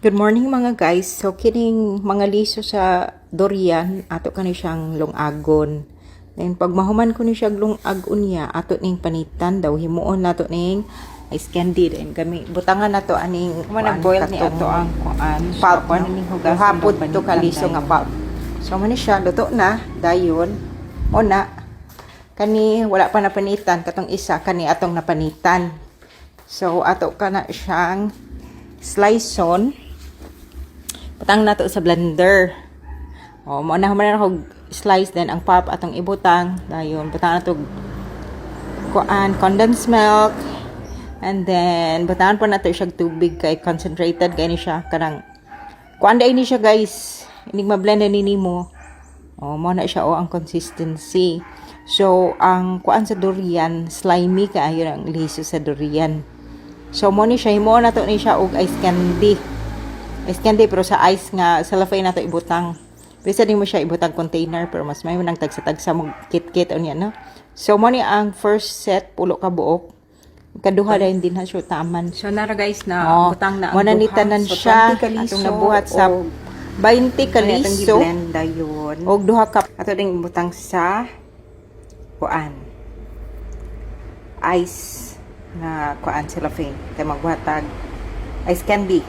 Good morning mga guys. So kining mga liso sa durian ato kani siyang lungagon. Then pag mahuman ko ni siya lungagon niya ato ning panitan daw himuon nato ning ice candy then kami butangan nato aning Nag-boil ni ato ang kuan. pulp So, ning hugas hapot to kaliso nga pulp. So man siya luto na dayon. Una kani wala pa napanitan katong isa kani atong napanitan. So ato kana siyang sliceon. Butang nato sa blender. O, mo na ako slice then ang pulp atong ibutang. Dayon, butang nato condensed milk. And then, butangan po nato siya tubig kay concentrated kay ni siya. Kanang, kuan day ni siya guys. Inig ma-blend na nimo. O, mo na siya ang consistency. So, ang kuan sa durian, slimy kaayo ang liso sa durian. So, mo ni siya, himo na to ni siya og ice candy. Ice candy pero sa ice nga cellophane nato ibutang. Bisa din mo siya ibutang container pero mas may nang tagsa-tagsa mo kit-kit unya no. So mo ni ang first set pulo ka buok. Kaduha din din ha siya taman. So nara guys na butang na ang mananitanan so, siya 20 kaliso atong nabuhat sa 20 kaliso. blend dayon. Og duha ka Ato ding butang sa kuan. Ice na kuan cellophane. Kay magbuhatag ice candy.